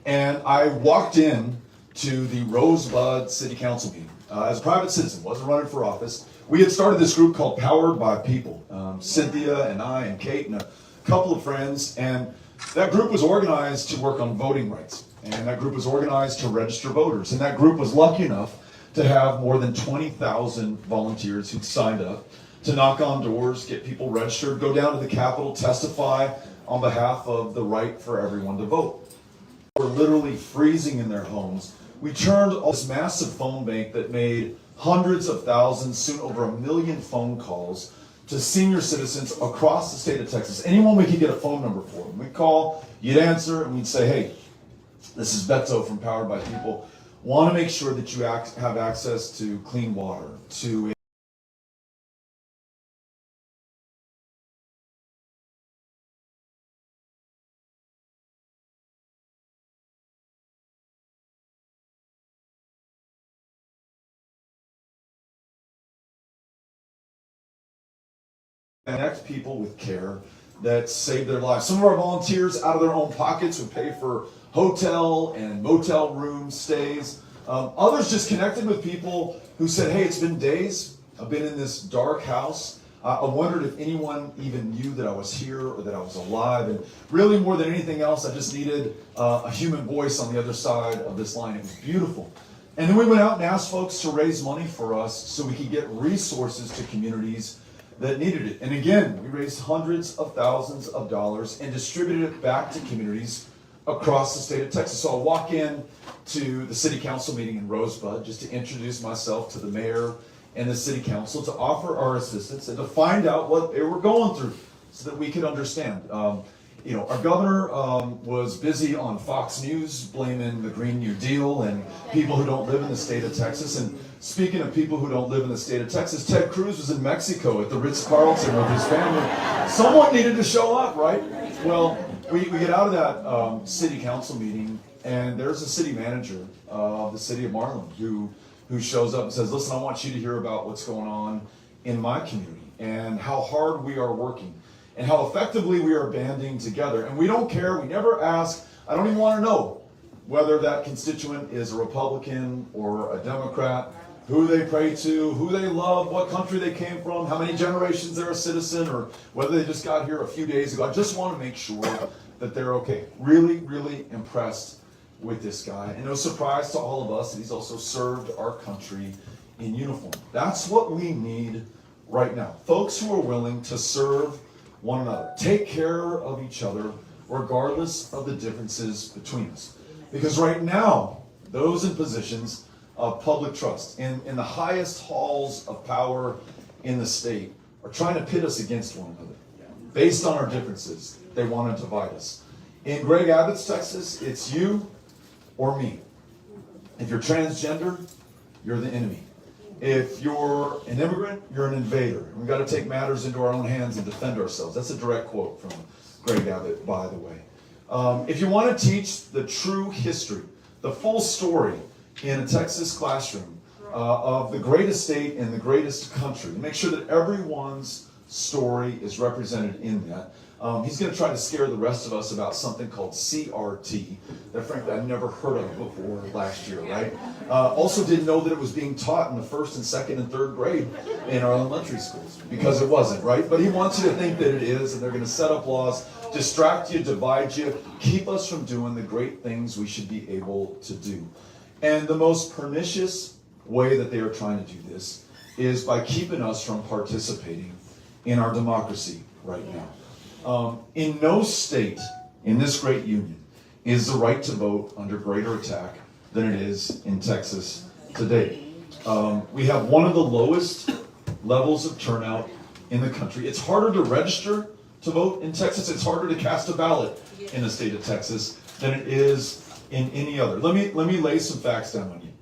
And I walked in to the Rosebud City Council meeting as a private citizen, wasn't running for office. We had started this group called Powered by People. Cynthia and I and Kate and a couple of friends, and that group was organized to work on voting rights. And that group was organized to register voters. And that group was lucky enough to have more than 20,000 volunteers who'd signed up to knock on doors, get people registered, go down to the Capitol, testify on behalf of the right for everyone to vote. We're literally freezing in their homes. We turned this massive phone bank that made hundreds of thousands, soon over 1 million phone calls to senior citizens across the state of Texas. Anyone we could get a phone number for. We'd call, you'd answer, and we'd say, hey, this is Beto from Powered by People. Want to make sure that you have access to clean water, to connect people with care that saved their lives. Some of our volunteers, out of their own pockets, would pay for hotel and motel room stays. Others just connected with people who said, hey, it's been days. I've been in this dark house. I wondered if anyone even knew that I was here or that I was alive. And really, more than anything else, I just needed a human voice on the other side of this line. It was beautiful. And then we went out and asked folks to raise money for us so we could get resources to communities that needed it. And again, we raised hundreds of thousands of dollars and distributed it back to communities across the state of Texas. So I'll walk in to the city council meeting in Rosebud just to introduce myself to the mayor and the city council, to offer our assistance and to find out what they were going through so that we could understand. Our governor was busy on Fox News blaming the Green New Deal and people who don't live in the state of Texas. And speaking of people who don't live in the state of Texas, Ted Cruz was in Mexico at the Ritz-Carlton with his family. Someone needed to show up, right? Well, we get out of that city council meeting, and there's a city manager of the city of Marlin who shows up and says, listen, I want you to hear about what's going on in my community and how hard we are working and how effectively we are banding together. And we don't care, we never ask, I don't even want to know whether that constituent is a Republican or a Democrat, who they pray to, who they love, what country they came from, how many generations they're a citizen, or whether they just got here a few days ago. I just want to make sure that they're okay. Really, really impressed with this guy. And no surprise to all of us that he's also served our country in uniform. That's what we need right now. Folks who are willing to serve one another, take care of each other, regardless of the differences between us. Because right now, those in positions of public trust, in the highest halls of power in the state, are trying to pit us against one another. Based on our differences, they want to divide us. In Greg Abbott's Texas, it's you or me. If you're transgender, you're the enemy. If you're an immigrant, you're an invader. And we've got to take matters into our own hands and defend ourselves. That's a direct quote from Greg Abbott, by the way. If you want to teach the true history, the full story in a Texas classroom of the greatest state in the greatest country, make sure that everyone's story is represented in that. He's going to try to scare the rest of us about something called CRT that frankly I never heard of before last year, right? Also didn't know that it was being taught in the first and second and third grade in our elementary schools, because it wasn't, right? But he wants you to think that it is, and they're going to set up laws, distract you, divide you, keep us from doing the great things we should be able to do. And the most pernicious way that they are trying to do this is by keeping us from participating in our democracy right now. In no state in this great union is the right to vote under greater attack than it is in Texas today. We have one of the lowest levels of turnout in the country. It's harder to register to vote in Texas. It's harder to cast a ballot in the state of Texas than it is in any other. Let me lay some facts down on you.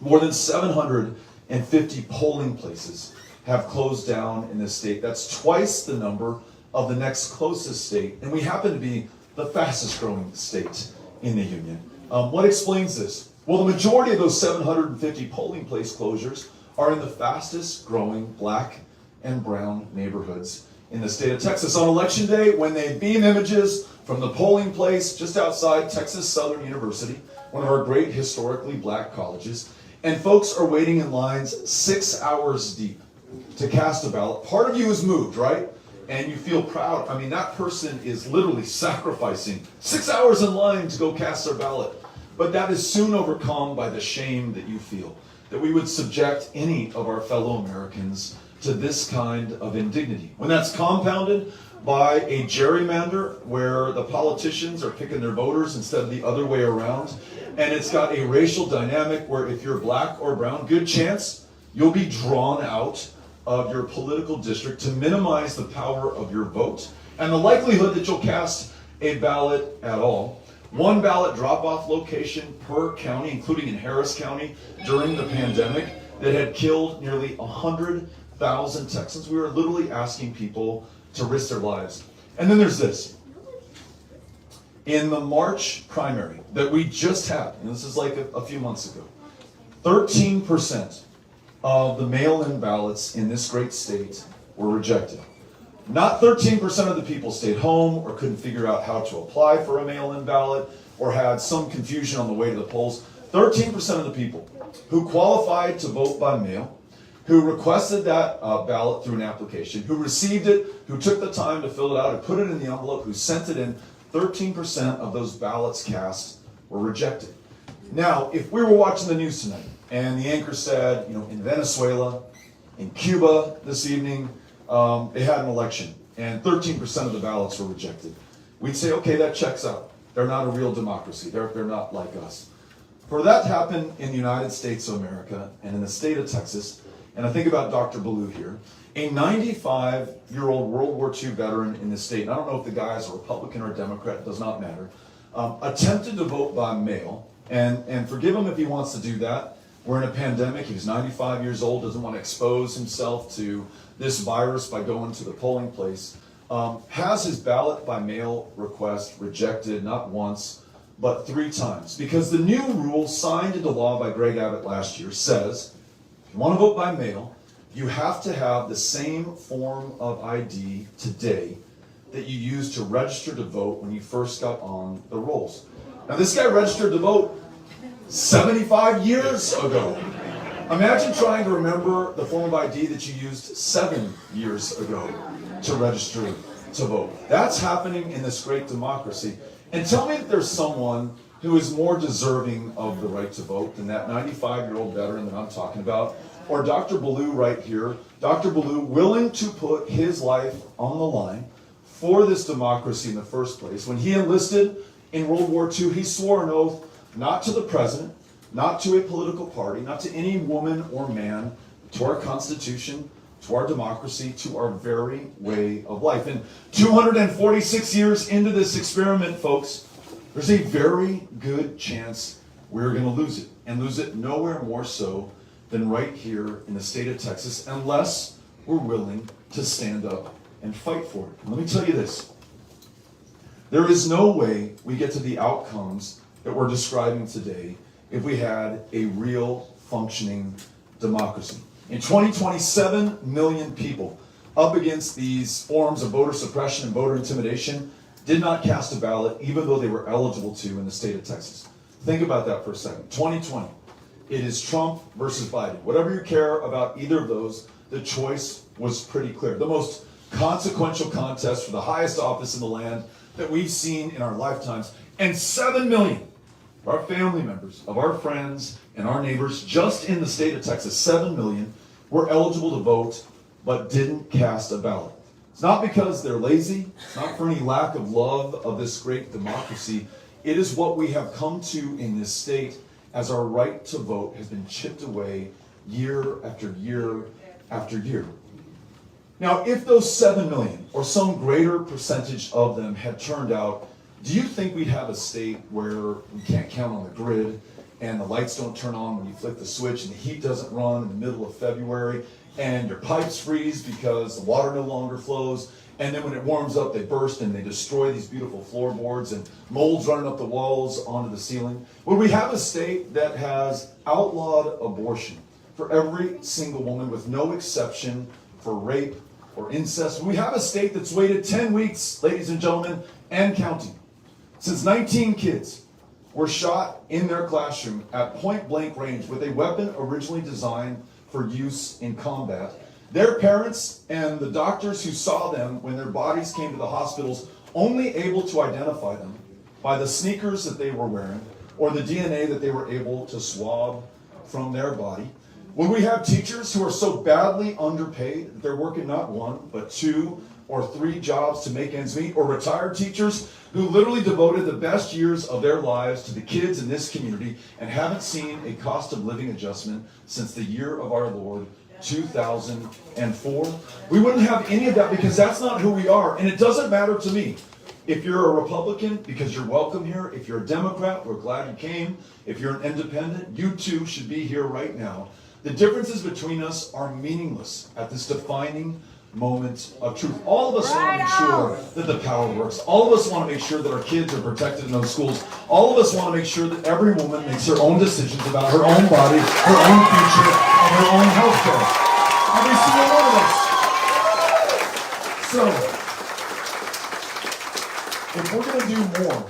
More than 750 polling places have closed down in this state. That's twice the number of the next closest state, and we happen to be the fastest growing state in the union. What explains this? Well, the majority of those 750 polling place closures are in the fastest growing black and brown neighborhoods in the state of Texas. On election day, when they beam images from the polling place just outside Texas Southern University, one of our great historically black colleges, and folks are waiting in lines 6 hours deep to cast a ballot. Part of you is moved, right? And you feel proud. I mean, that person is literally sacrificing 6 hours in line to go cast their ballot. But that is soon overcome by the shame that you feel, that we would subject any of our fellow Americans to this kind of indignity. When that's compounded by a gerrymander where the politicians are picking their voters instead of the other way around, and it's got a racial dynamic where if you're black or brown, good chance you'll be drawn out of your political district to minimize the power of your vote and the likelihood that you'll cast a ballot at all. One ballot drop-off location per county, including in Harris County during the pandemic, that had killed nearly 100,000 Texans. We were literally asking people to risk their lives. And then there's this. In the March primary that we just had, and this is like a few months ago, 13% of the mail-in ballots in this great state were rejected. Not 13% of the people stayed home or couldn't figure out how to apply for a mail-in ballot or had some confusion on the way to the polls. 13% of the people who qualified to vote by mail, who requested that ballot through an application, who received it, who took the time to fill it out, who put it in the envelope, who sent it in, 13% of those ballots cast were rejected. Now, if we were watching the news tonight and the anchor said, in Venezuela, in Cuba this evening, they had an election and 13% of the ballots were rejected, we'd say, okay, that checks out. They're not a real democracy. They're not like us. For that to happen in the United States of America and in the state of Texas, and I think about Dr. Ballou here, a 95-year-old World War II veteran in the state, and I don't know if the guy is a Republican or a Democrat, it does not matter, attempted to vote by mail, and forgive him if he wants to do that. We're in a pandemic. He's 95 years old, doesn't want to expose himself to this virus by going to the polling place. Has his ballot by mail request rejected not once, but 3 times. Because the new rule signed into law by Greg Abbott last year says, if you want to vote by mail, you have to have the same form of ID today that you used to register to vote when you first got on the rolls. Now this guy registered to vote 75 years ago. Imagine trying to remember the form of ID that you used 7 years ago to register to vote. That's happening in this great democracy. And tell me if there's someone who is more deserving of the right to vote than that 95-year-old veteran that I'm talking about, or Dr. Ballou right here. Dr. Ballou willing to put his life on the line for this democracy in the first place. When he enlisted in World War II, he swore an oath not to the president, not to a political party, not to any woman or man, to our Constitution, to our democracy, to our very way of life. And 246 years into this experiment, folks, there's a very good chance we're going to lose it, and lose it nowhere more so than right here in the state of Texas, unless we're willing to stand up and fight for it. And let me tell you this. There is no way we get to the outcomes that we're describing today if we had a real functioning democracy. In 2020, 7 million people up against these forms of voter suppression and voter intimidation did not cast a ballot, even though they were eligible to in the state of Texas. Think about that for a second. 2020, it is Trump versus Biden. Whatever you care about either of those, the choice was pretty clear. The most consequential contest for the highest office in the land that we've seen in our lifetimes. And 7 million of our family members, of our friends, and our neighbors, just in the state of Texas, 7 million were eligible to vote, but didn't cast a ballot. It's not because they're lazy. It's not for any lack of love of this great democracy. It is what we have come to in this state as our right to vote has been chipped away year after year after year. Now, if those 7 million, or some greater percentage of them, had turned out, do you think we'd have a state where we can't count on the grid, and the lights don't turn on when you flick the switch, and the heat doesn't run in the middle of February, and your pipes freeze because the water no longer flows, and then when it warms up, they burst and they destroy these beautiful floorboards, and mold's running up the walls onto the ceiling? Would we have a state that has outlawed abortion for every single woman, with no exception for rape or incest. We have a state that's waited 10 weeks, ladies and gentlemen, and counting. Since 19 kids were shot in their classroom at point blank range with a weapon originally designed for use in combat. Their parents and the doctors who saw them when their bodies came to the hospitals only able to identify them by the sneakers that they were wearing or the DNA that they were able to swab from their body. When we have teachers who are so badly underpaid that they're working not one, but 2 or 3 jobs to make ends meet, or retired teachers who literally devoted the best years of their lives to the kids in this community and haven't seen a cost of living adjustment since the year of our Lord, 2004. We wouldn't have any of that because that's not who we are. And it doesn't matter to me if you're a Republican, because you're welcome here. If you're a Democrat, we're glad you came. If you're an independent, you too should be here right now. The differences between us are meaningless at this defining moment of truth. All of us want to make sure that the power works. All of us want to make sure that our kids are protected in those schools. All of us want to make sure that every woman makes her own decisions about her own body, her own future, and her own health care. Every single one of us. So, if we're going to do more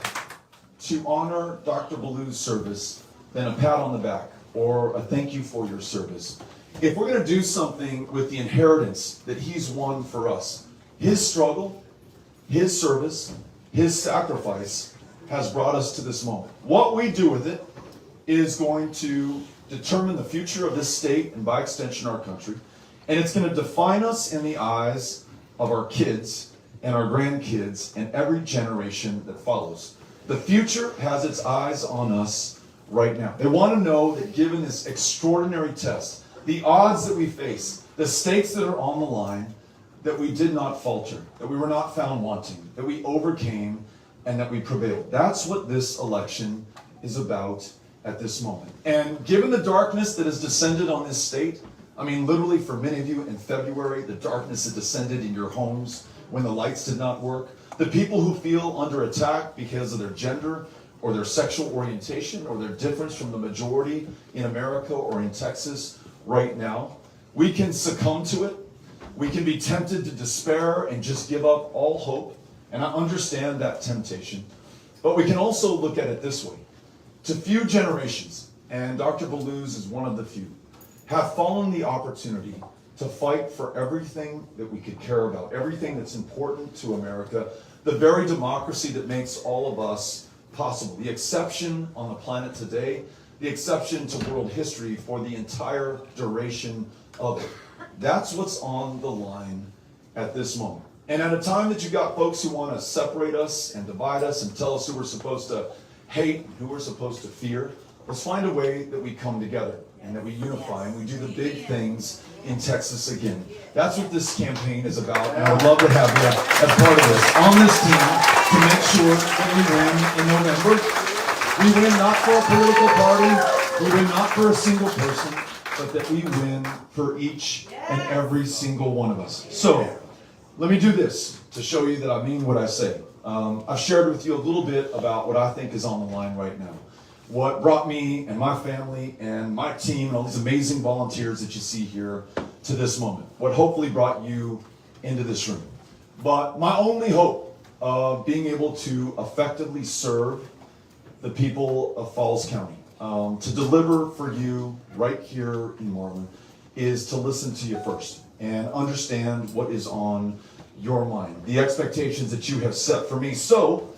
to honor Dr. Ballou's service than a pat on the back or a thank you for your service, if we're going to do something with the inheritance that he's won for us, his struggle, his service, his sacrifice has brought us to this moment. What we do with it is going to determine the future of this state and by extension our country. And it's going to define us in the eyes of our kids and our grandkids and every generation that follows. The future has its eyes on us right now. They want to know that given this extraordinary test, the odds that we face, the stakes that are on the line, that we did not falter, that we were not found wanting, that we overcame, and that we prevailed. That's what this election is about at this moment. And given the darkness that has descended on this state, I mean, literally for many of you in February, the darkness that descended in your homes when the lights did not work, the people who feel under attack because of their gender or their sexual orientation or their difference from the majority in America or in Texas right now, we can succumb to it. We can be tempted to despair and just give up all hope. And I understand that temptation. But we can also look at it this way. To few generations, and Dr. Ballou's is one of the few, have fallen the opportunity to fight for everything that we could care about, everything that's important to America, the very democracy that makes all of us possible, the exception on the planet today, the exception to world history for the entire duration of it. That's what's on the line at this moment. And at a time that you've got folks who want to separate us and divide us and tell us who we're supposed to hate and who we're supposed to fear, let's find a way that we come together and that we unify and we do the big things in Texas again. That's what this campaign is about, and I'd love to have you as part of this, on this team, to make sure that we win in November. We win not for a political party, we win not for a single person, but that we win for each and every single one of us. So, let me do this to show you that I mean what I say. I've shared with you a little bit about what I think is on the line right now. What brought me and my family and my team and all these amazing volunteers that you see here to this moment. What hopefully brought you into this room. But my only hope of being able to effectively serve the people of Falls County, to deliver for you right here in Marlin, is to listen to you first and understand what is on your mind, the expectations that you have set for me. So,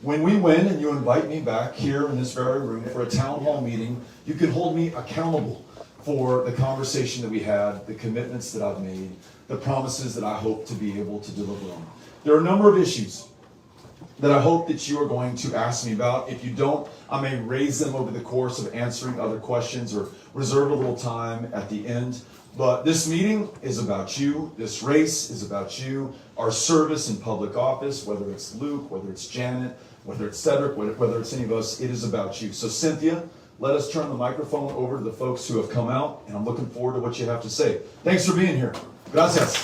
when we win and you invite me back here in this very room for a town hall meeting, you can hold me accountable for the conversation that we had, the commitments that I've made, the promises that I hope to be able to deliver on. There are a number of issues that I hope that you are going to ask me about. If you don't, I may raise them over the course of answering other questions or reserve a little time at the end. But this meeting is about you. This race is about you. Our service in public office, whether it's Luke, whether it's Janet, whether it's Cedric, whether it's any of us, it is about you. So Cynthia, let us turn the microphone over to the folks who have come out, and I'm looking forward to what you have to say. Thanks for being here. Gracias.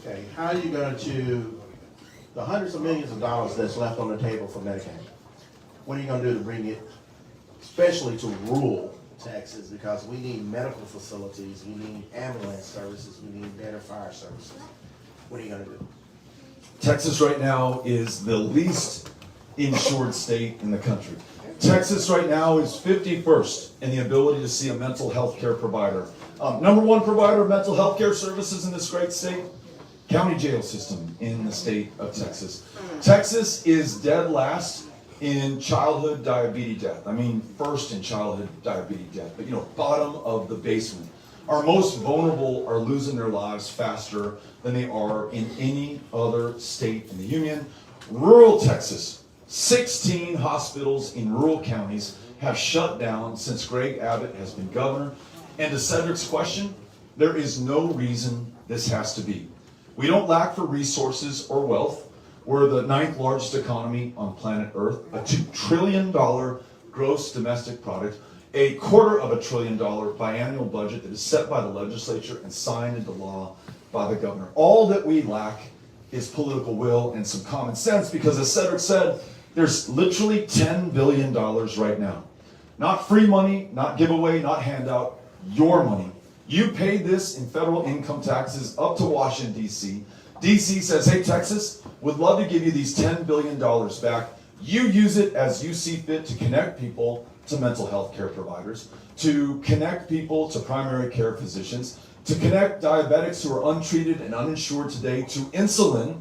Okay, how are you going to the hundreds of millions of dollars that's left on the table for Medicaid? what are you gonna do to bring it, especially to rural Texas? Because we need medical facilities, we need ambulance services, we need better fire services. What are you gonna do? Texas right now is the least insured state in the country. Texas right now is 51st in the ability to see a mental health care provider. Number one provider of mental health care services in this great state, county jail system in the state of Texas. Texas is dead last in childhood diabetes death. I mean, first in childhood diabetes death, but bottom of the basement. Our most vulnerable are losing their lives faster than they are in any other state in the union. Rural Texas, 16 hospitals in rural counties have shut down since Greg Abbott has been governor. And to Cedric's question, there is no reason this has to be. We don't lack for resources or wealth. We're the 9th largest economy on planet Earth, a $2 trillion gross domestic product, a $250 billion biannual budget that is set by the legislature and signed into law by the governor. All that we lack is political will and some common sense, because as Cedric said, there's literally $10 billion right now. Not free money, not giveaway, not handout, your money. You paid this in federal income taxes up to Washington, D.C. D.C. says, hey, Texas, would love to give you these $10 billion back. You use it as you see fit to connect people to mental health care providers, to connect people to primary care physicians, to connect diabetics who are untreated and uninsured today to insulin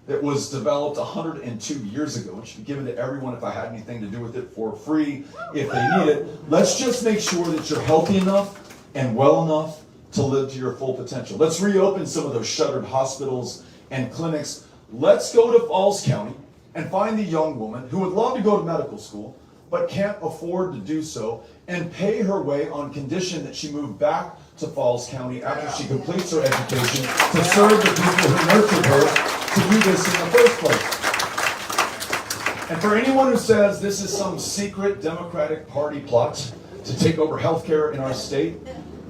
that was developed 102 years ago. It should be given to everyone if I had anything to do with it for free if they need it. Let's just make sure that you're healthy enough and well enough to live to your full potential. Let's reopen some of those shuttered hospitals and clinics. Let's go to Falls County and find the young woman who would love to go to medical school but can't afford to do so, and pay her way on condition that she move back to Falls County after she completes her education to serve the people who nurtured her to do this in the first place. And for anyone who says this is some secret Democratic Party plot to take over healthcare in our state,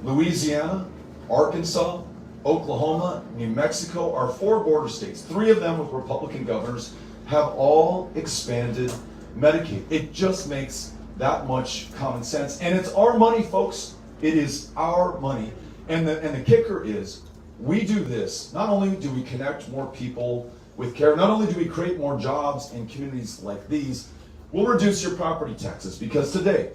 Louisiana, Arkansas, Oklahoma, New Mexico, our 4 border states, 3 of them with Republican governors, have all expanded Medicaid. It just makes that much common sense. And it's our money, folks. It is our money. And the kicker is, we do this, not only do we connect more people with care, not only do we create more jobs in communities like these, we'll reduce your property taxes, because today,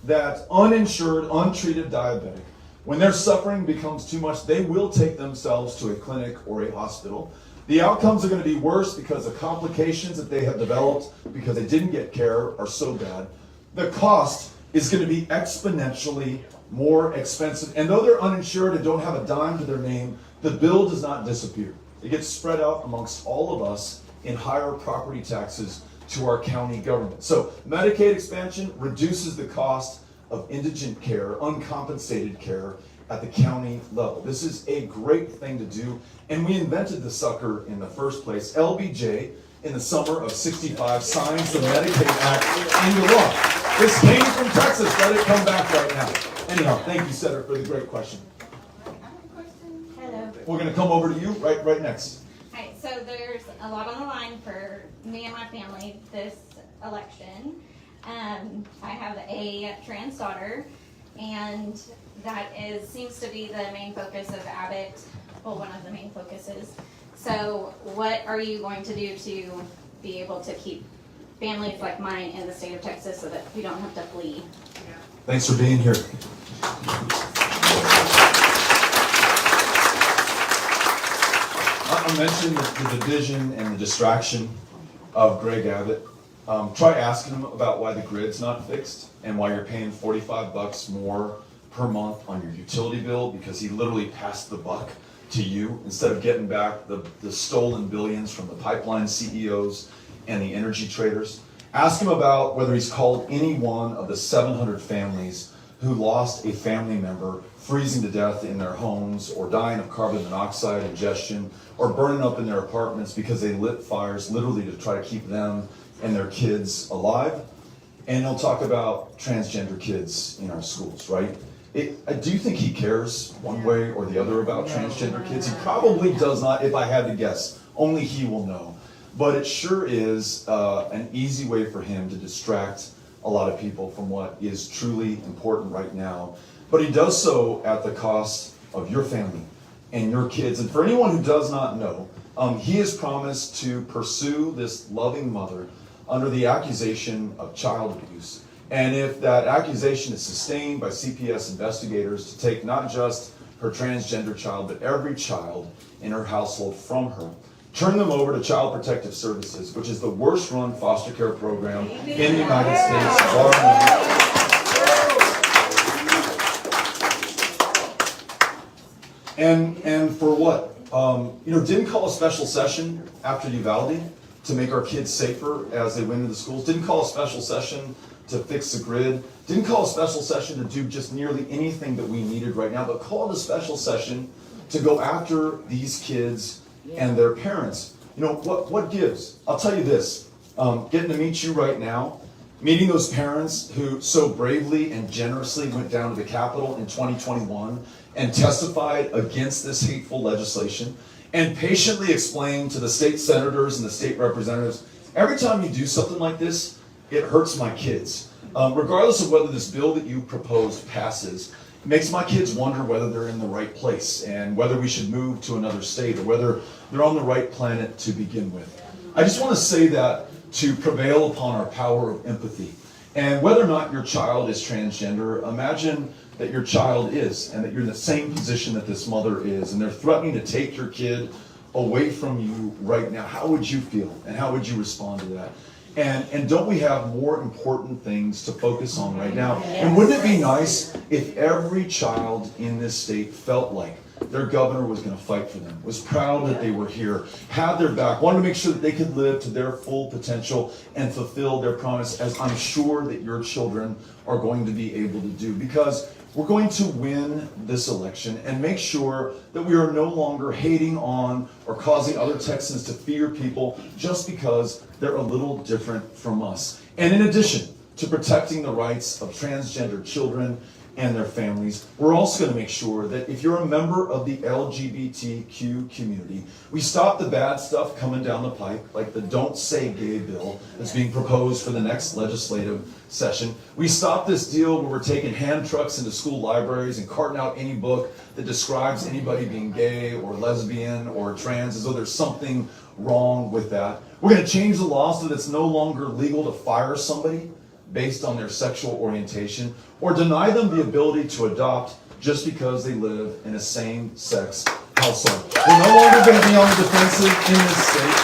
that uninsured, untreated diabetic, when their suffering becomes too much, they will take themselves to a clinic or a hospital. The outcomes are going to be worse because the complications that they have developed because they didn't get care are so bad. The cost is going to be exponentially more expensive. And though they're uninsured and don't have a dime to their name, the bill does not disappear. It gets spread out amongst all of us in higher property taxes to our county government. So Medicaid expansion reduces the cost of indigent care, uncompensated care at the county level. This is a great thing to do, and we invented the sucker in the first place. LBJ, in the summer of '65, signs the Medicaid Act into law. This came from Texas. Let it come back right now. Anyhow, thank you, Senator, for the great question. Hello. We're going to come over to you right next. Hi, so there's a lot on the line for me and my family this election. I have a trans daughter, and that seems to be the main focus of Abbott, well, one of the main focuses. So what are you going to do to be able to keep families like mine in the state of Texas so that we don't have to flee? Thanks for being here. I mentioned the division and the distraction of Greg Abbott. Try asking him about why the grid's not fixed and why you're paying $45 more per month on your utility bill, because he literally passed the buck to you instead of getting back the stolen billions from the pipeline CEOs and the energy traders. Ask him about whether he's called any one of the 700 families who lost a family member freezing to death in their homes, or dying of carbon monoxide ingestion, or burning up in their apartments because they lit fires literally to try to keep them and their kids alive. And he'll talk about transgender kids in our schools, right? Do you think he cares one way or the other about transgender kids? He probably does not, if I had to guess. Only he will know. but it sure is an easy way for him to distract a lot of people from what is truly important right now. But he does so at the cost of your family and your kids. And for anyone who does not know, he has promised to pursue this loving mother under the accusation of child abuse. And if that accusation is sustained by CPS investigators, to take not just her transgender child, but every child in her household from her, turn them over to Child Protective Services, which is the worst run foster care program in the United States, bar none. And for what? Didn't call a special session after Uvalde to make our kids safer as they went into the schools. Didn't call a special session to fix the grid. Didn't call a special session to do just nearly anything that we needed right now, but called a special session to go after these kids and their parents. What gives? I'll tell you this, getting to meet you right now, meeting those parents who so bravely and generously went down to the Capitol in 2021 and testified against this hateful legislation, and patiently explained to the state senators and the state representatives, every time you do something like this, it hurts my kids. Regardless of whether this bill that you proposed passes, it makes my kids wonder whether they're in the right place and whether we should move to another state or whether they're on the right planet to begin with. I just want to say that to prevail upon our power of empathy. And whether or not your child is transgender, imagine that your child is, and that you're in the same position that this mother is, and they're threatening to take your kid away from you right now. How would you feel, and how would you respond to that? And don't we have more important things to focus on right now? And wouldn't it be nice if every child in this state felt like their governor was going to fight for them, was proud that they were here, had their back, wanted to make sure that they could live to their full potential and fulfill their promise, as I'm sure that your children are going to be able to do. Because we're going to win this election and make sure that we are no longer hating on or causing other Texans to fear people just because they're a little different from us. And in addition to protecting the rights of transgender children and their families, we're also going to make sure that if you're a member of the LGBTQ community, we stop the bad stuff coming down the pike, like the Don't Say Gay bill that's being proposed for the next legislative session. We stop this deal where we're taking hand trucks into school libraries and carting out any book that describes anybody being gay or lesbian or trans as though there's something wrong with that. We're going to change the law so that it's no longer legal to fire somebody based on their sexual orientation, or deny them the ability to adopt just because they live in a same-sex household. We're no longer going to be on the defensive in this state.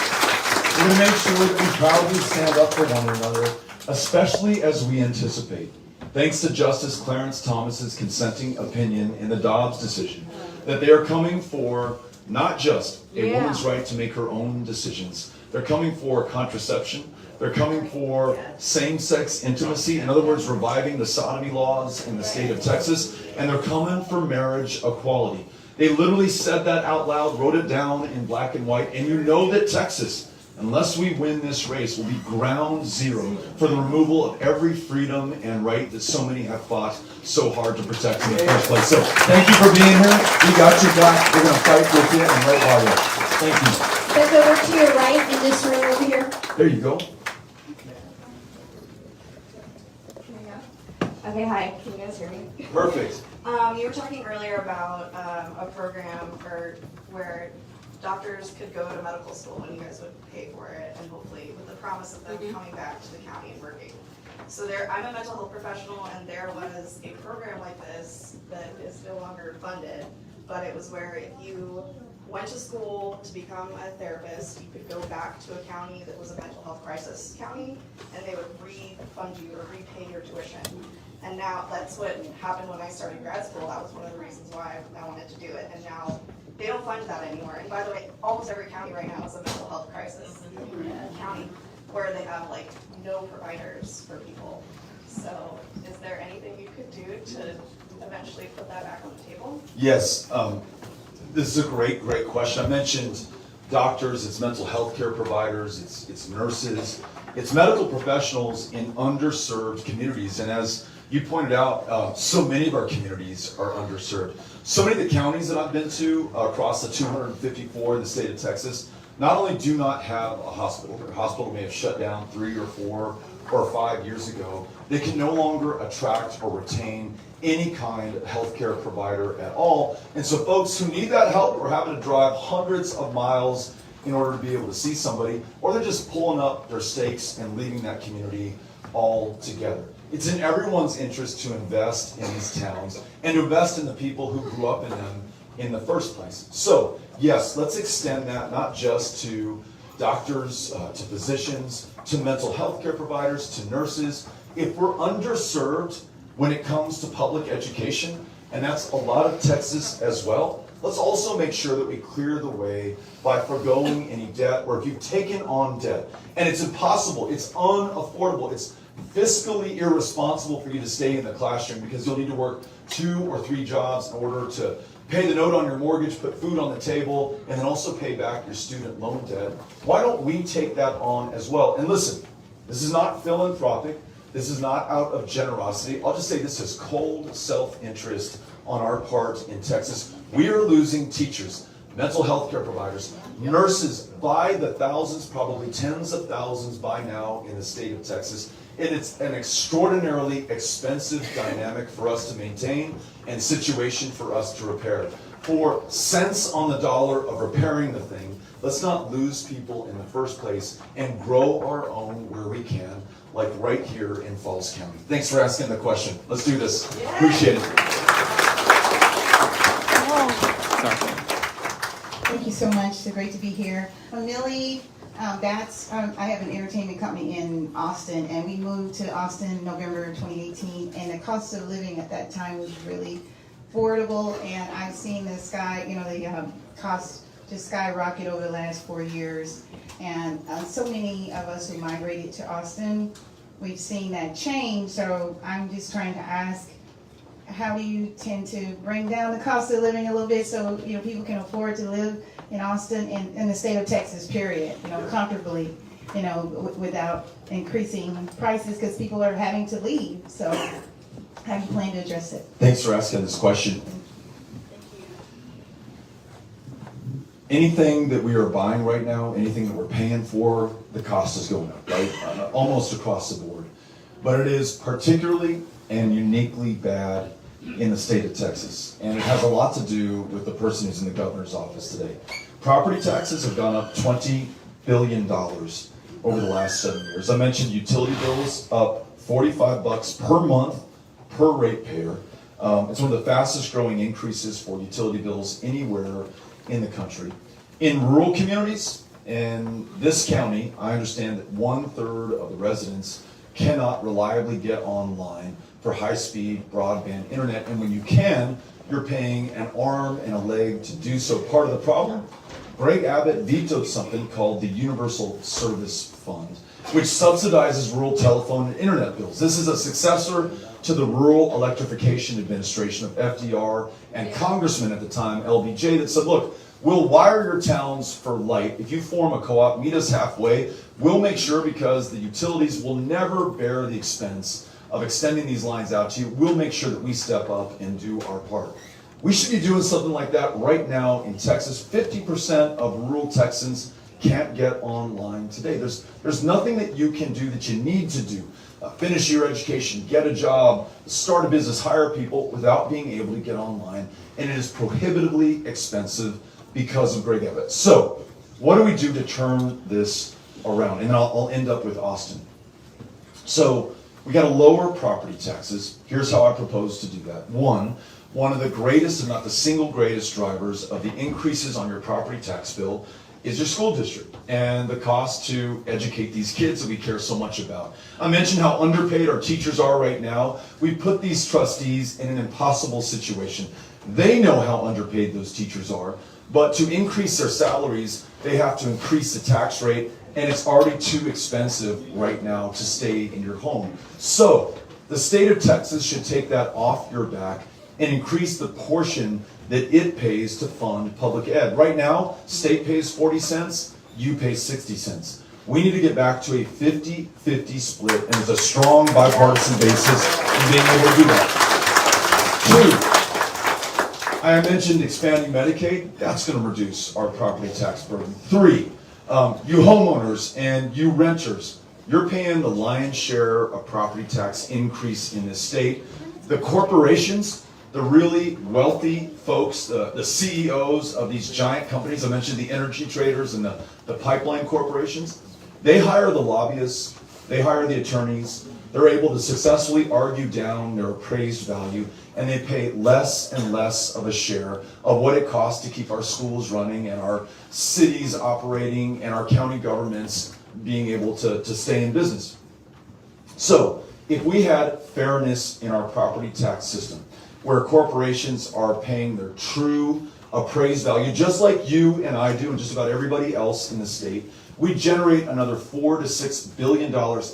We're going to make sure that we proudly stand up for one another, especially as we anticipate, thanks to Justice Clarence Thomas's consenting opinion in the Dobbs decision, that they are coming for not just a woman's right to make her own decisions. They're coming for contraception. They're coming for same-sex intimacy, in other words, reviving the sodomy laws in the state of Texas, and they're coming for marriage equality. They literally said that out loud, wrote it down in black and white, and you know that Texas, unless we win this race, will be ground zero for the removal of every freedom and right that so many have fought so hard to protect in the first place. So thank you for being here. We got your back. We're going to fight with you and right while you're. Thank you. Step over to your right in this room over here. There you go. Okay, hi, can you guys hear me? Perfect. You were talking earlier about a program for where doctors could go to medical school and you guys would pay for it, and hopefully with the promise of them coming back to the county and working. So I'm a mental health professional, and there was a program like this that is no longer funded, but it was where if you went to school to become a therapist, you could go back to a county that was a mental health crisis county, and they would refund you or repay your tuition. And now that's what happened when I started grad school. That was one of the reasons why I wanted to do it. And now they don't fund that anymore. And by the way, almost every county right now is a mental health crisis county where they have like no providers for people. So is there anything you could do to eventually put that back on the table? Yes, this is a great question. I mentioned doctors, it's mental health care providers, it's nurses, it's medical professionals in underserved communities. And as you pointed out, so many of our communities are underserved. So many of the counties that I've been to across the 254 in the state of Texas, not only do not have a hospital, their hospital may have shut down 3 or 4 or 5 years ago, they can no longer attract or retain any kind of healthcare provider at all. And so folks who need that help are having to drive hundreds of miles in order to be able to see somebody, or they're just pulling up their stakes and leaving that community altogether. It's in everyone's interest to invest in these towns and to invest in the people who grew up in them in the first place. So, yes, let's extend that not just to doctors, to physicians, to mental health care providers, to nurses. If we're underserved when it comes to public education, and that's a lot of Texas as well, let's also make sure that we clear the way by foregoing any debt, or if you've taken on debt, and it's impossible, it's unaffordable, it's fiscally irresponsible for you to stay in the classroom because you'll need to work 2 or 3 jobs in order to pay the note on your mortgage, put food on the table, and then also pay back your student loan debt. Why don't we take that on as well? And listen, this is not philanthropic. This is not out of generosity. I'll just say this is cold self-interest on our part in Texas. We are losing teachers, mental health care providers, nurses by the thousands, probably tens of thousands by now in the state of Texas. And it's an extraordinarily expensive dynamic for us to maintain and situation for us to repair. For cents on the dollar of repairing the thing, let's not lose people in the first place and grow our own where we can, like right here in Falls County. Thanks for asking the question. Let's do this. Appreciate it. Thank you so much. It's great to be here. Millie, I have an entertainment company in Austin, and we moved to Austin November 2018, and the cost of living at that time was really affordable, and I've seen the cost just skyrocket over the last 4 years, and so many of us who migrated to Austin, we've seen that change, so I'm just trying to ask, how do you tend to bring down the cost of living a little bit so people can afford to live in Austin and in the state of Texas, period, comfortably, without increasing prices because people are having to leave. So how do you plan to address it? Thanks for asking this question. Anything that we are buying right now, anything that we're paying for, the cost is going up, right? Almost across the board. But it is particularly and uniquely bad in the state of Texas. And it has a lot to do with the person who's in the governor's office today. Property taxes have gone up $20 billion over the last 7 years. I mentioned utility bills up $45 per month per ratepayer. It's one of the fastest growing increases for utility bills anywhere in the country. In rural communities, in this county, I understand that 1/3 of the residents cannot reliably get online for high-speed broadband internet, and when you can, you're paying an arm and a leg to do so. Part of the problem, Greg Abbott vetoed something called the Universal Service Fund, which subsidizes rural telephone and internet bills. This is a successor to the Rural Electrification Administration of FDR and Congressman at the time, LBJ, that said, look, we'll wire your towns for light. If you form a co-op, meet us halfway. We'll make sure, because the utilities will never bear the expense of extending these lines out to you, we'll make sure that we step up and do our part. We should be doing something like that right now in Texas. 50% of rural Texans can't get online today. There's nothing that you can do that you need to do. Finish your education, get a job, start a business, hire people without being able to get online. And it is prohibitively expensive because of Greg Abbott. So, what do we do to turn this around? And I'll end up with Austin. So, we got to lower property taxes. Here's how I propose to do that. One of the greatest, if not the single greatest drivers of the increases on your property tax bill is your school district and the cost to educate these kids that we care so much about. I mentioned how underpaid our teachers are right now. We put these trustees in an impossible situation. They know how underpaid those teachers are, but to increase their salaries, they have to increase the tax rate, and it's already too expensive right now to stay in your home. So, the state of Texas should take that off your back and increase the portion that it pays to fund public ed. Right now, state pays 40 cents, you pay 60 cents. We need to get back to a 50-50 split, and there's a strong bipartisan basis in being able to do that. 2, I mentioned expanding Medicaid. That's going to reduce our property tax burden. 3, You homeowners and you renters, you're paying the lion's share of property tax increase in this state. The corporations, the really wealthy folks, the CEOs of these giant companies, I mentioned the energy traders and the pipeline corporations, they hire the lobbyists, they hire the attorneys, they're able to successfully argue down their appraised value, and they pay less and less of a share of what it costs to keep our schools running and our cities operating and our county governments being able to stay in business. So, if we had fairness in our property tax system, where corporations are paying their true appraised value, just like you and I do and just about everybody else in the state, we generate another $4 to $6 billion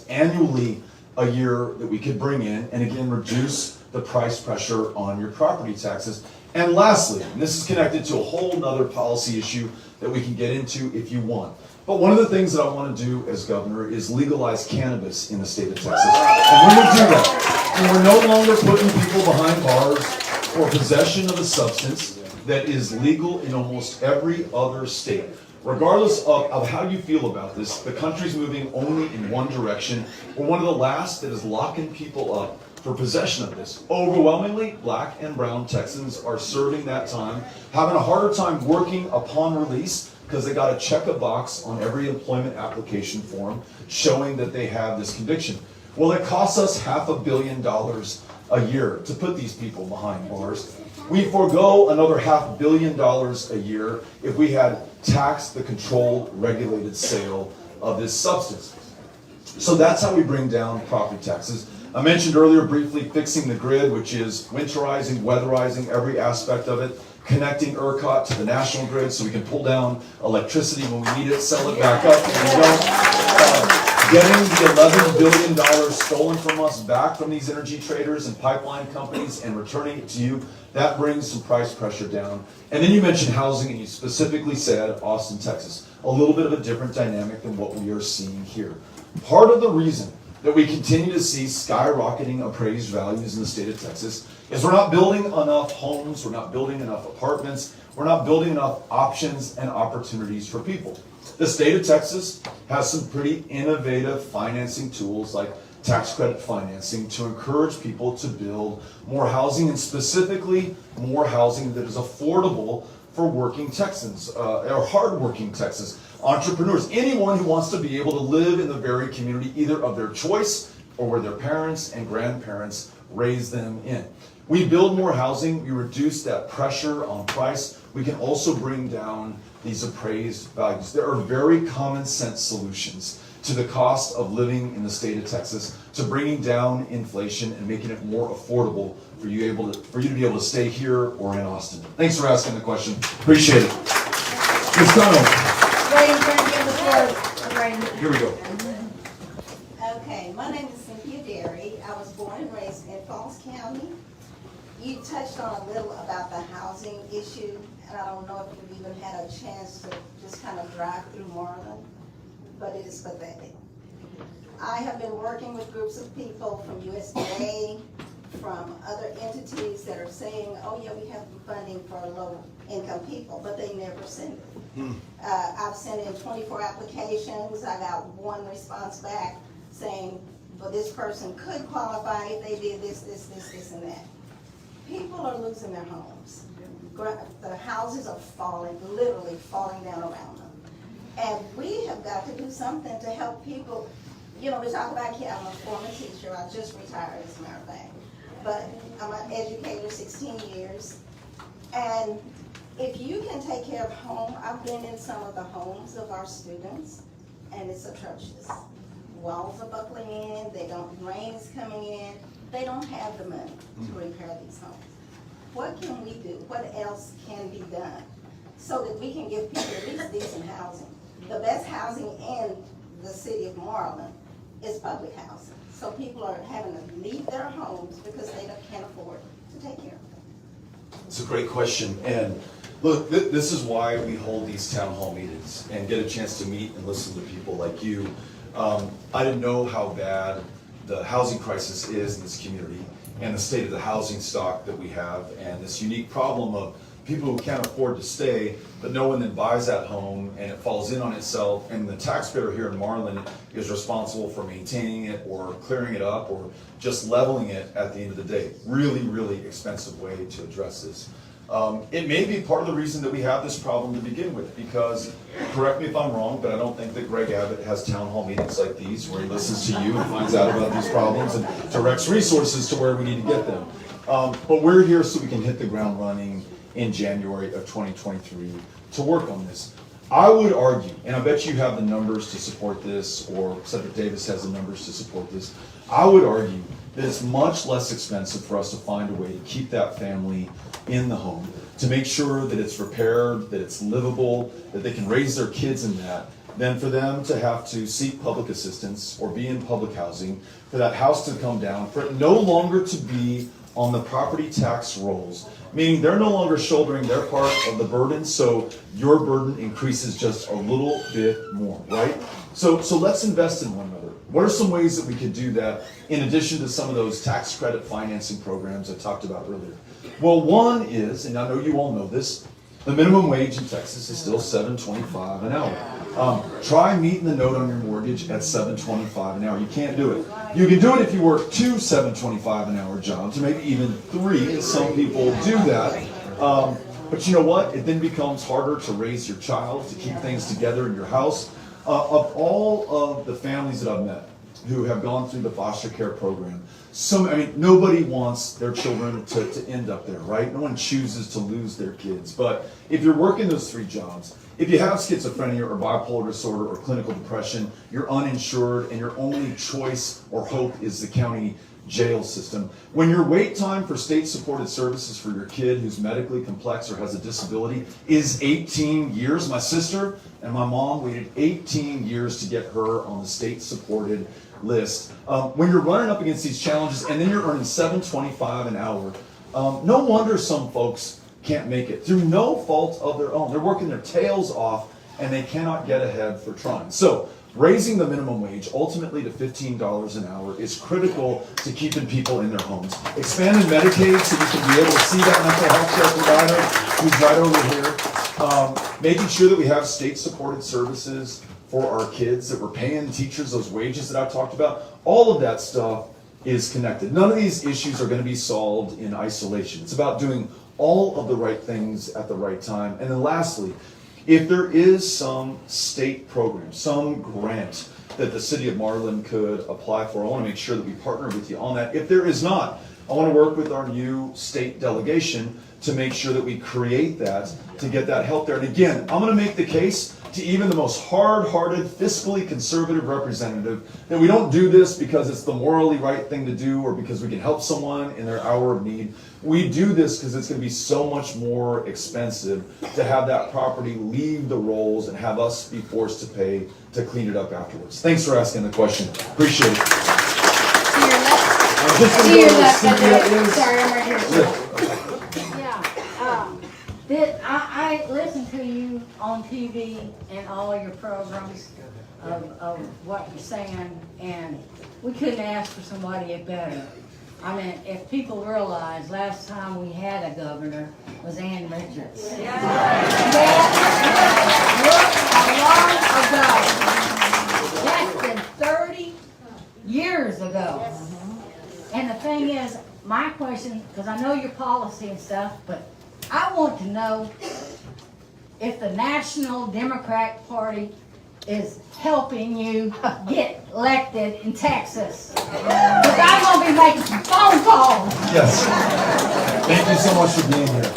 annually a year that we could bring in, and again, reduce the price pressure on your property taxes. And lastly, and this is connected to a whole nother policy issue that we can get into if you want, but one of the things that I want to do as governor is legalize cannabis in the state of Texas. And we're going to do that. And we're no longer putting people behind bars for possession of a substance that is legal in almost every other state. Regardless of how you feel about this, the country's moving only in one direction. We're one of the last that is locking people up for possession of this. Overwhelmingly, black and brown Texans are serving that time, having a harder time working upon release because they got to check a box on every employment application form showing that they have this conviction. Well, it costs us $500 million a year to put these people behind bars. We forego another $500 million a year if we had taxed the controlled, regulated sale of this substance. So that's how we bring down property taxes. I mentioned earlier briefly fixing the grid, which is winterizing, weatherizing every aspect of it, connecting ERCOT to the national grid so we can pull down electricity when we need it, sell it back up when we don't. Getting the $11 billion stolen from us back from these energy traders and pipeline companies and returning it to you, that brings some price pressure down. And then you mentioned housing, and you specifically said Austin, Texas. A little bit of a different dynamic than what we are seeing here. Part of the reason that we continue to see skyrocketing appraised values in the state of Texas is we're not building enough homes, we're not building enough apartments, we're not building enough options and opportunities for people. The state of Texas has some pretty innovative financing tools like tax credit financing to encourage people to build more housing, and specifically more housing that is affordable for working Texans, or hardworking Texans, entrepreneurs, anyone who wants to be able to live in the very community either of their choice or where their parents and grandparents raised them in. We build more housing, we reduce that pressure on price. We can also bring down these appraised values. There are very common sense solutions to the cost of living in the state of Texas, to bringing down inflation and making it more affordable for you to be able to stay here or in Austin. Thanks for asking the question. Appreciate it. Ms. Donald. Right in front of you on the floor. Right. Here we go. Okay, my name is Cynthia Derry. I was born and raised in Falls County. You touched on a little about the housing issue, and I don't know if you've even had a chance to just kind of drive through Marlin, but it is pathetic. I have been working with groups of people from USDA, from other entities that are saying, oh yeah, we have funding for low-income people, but they never send it. I've sent in 24 applications. I got one response back saying, well, this person could qualify if they did this, and that. People are losing their homes. The houses are falling, literally falling down around them. And we have got to do something to help people. You know, we talk about kids. I'm a former teacher. I just retired, as a matter of fact. But I'm an educator, 16 years. And if you can take care of home, I've been in some of the homes of our students, and it's atrocious. Walls are buckling in, rain is coming in. They don't have the money to repair these homes. What can we do? What else can be done so that we can give people at least decent housing? The best housing in the city of Marlin is public housing. So people are having to leave their homes because they can't afford to take care of them. It's a great question. And look, this is why we hold these town hall meetings and get a chance to meet and listen to people like you. I didn't know how bad the housing crisis is in this community and the state of the housing stock that we have, and this unique problem of people who can't afford to stay, but no one then buys that home and it falls in on itself, and the taxpayer here in Marlin is responsible for maintaining it or clearing it up or just leveling it at the end of the day. Really, really expensive way to address this. It may be part of the reason that we have this problem to begin with, because, correct me if I'm wrong, but I don't think that Greg Abbott has town hall meetings like these where he listens to you and finds out about these problems and directs resources to where we need to get them. But we're here so we can hit the ground running in January of 2023 to work on this. I would argue, and I bet you have the numbers to support this, or Cedric Davis has the numbers to support this, I would argue that it's much less expensive for us to find a way to keep that family in the home, to make sure that it's repaired, that it's livable, that they can raise their kids in that, than for them to have to seek public assistance or be in public housing, for that house to come down, for it no longer to be on the property tax rolls, meaning they're no longer shouldering their part of the burden, so your burden increases just a little bit more, right? So let's invest in one another. What are some ways that we could do that in addition to some of those tax credit financing programs I talked about earlier? Well, one is, and I know you all know this, the minimum wage in Texas is still $7.25 an hour. Try meeting the note on your mortgage at $7.25 an hour. You can't do it. You can do it if you work 2 $7.25 an hour jobs, or maybe even 3, and some people do that. But you know what? It then becomes harder to raise your child, to keep things together in your house. Of all of the families that I've met who have gone through the foster care program, nobody wants their children to end up there, right? No one chooses to lose their kids. But if you're working those 3 jobs, if you have schizophrenia or bipolar disorder or clinical depression, you're uninsured, and your only choice or hope is the county jail system. When your wait time for state-supported services for your kid who's medically complex or has a disability is 18 years, my sister and my mom waited 18 years to get her on the state-supported list. When you're running up against these challenges and then you're earning $7.25 an hour, no wonder some folks can't make it through no fault of their own. They're working their tails off and they cannot get ahead for trying. So raising the minimum wage ultimately to $15 an hour is critical to keeping people in their homes. Expanding Medicaid so we can be able to see that mental health care provider who's right over here. Making sure that we have state-supported services for our kids, that we're paying teachers those wages that I talked about. All of that stuff is connected. None of these issues are going to be solved in isolation. It's about doing all of the right things at the right time. And then lastly, if there is some state program, some grant that the city of Marlin could apply for, I want to make sure that we partner with you on that. If there is not, I want to work with our new state delegation to make sure that we create that, to get that help there. And again, I'm going to make the case to even the most hard-hearted, fiscally conservative representative that we don't do this because it's the morally right thing to do or because we can help someone in their hour of need. We do this because it's going to be so much more expensive to have that property leave the rolls and have us be forced to pay to clean it up afterwards. Thanks for asking the question. Appreciate it. To your left, sorry, I'm right here. Yeah, I listen to you on TV and all your programs of what you're saying, and we couldn't ask for somebody better. I mean, if people realize last time we had a governor was Ann Richards. That was a long ago. That's been 30 years ago. And the thing is, my question, because I know your policy and stuff, but I want to know if the National Democratic Party is helping you get elected in Texas. Because I'm going to be making some phone calls. Yes. Thank you so much for being here.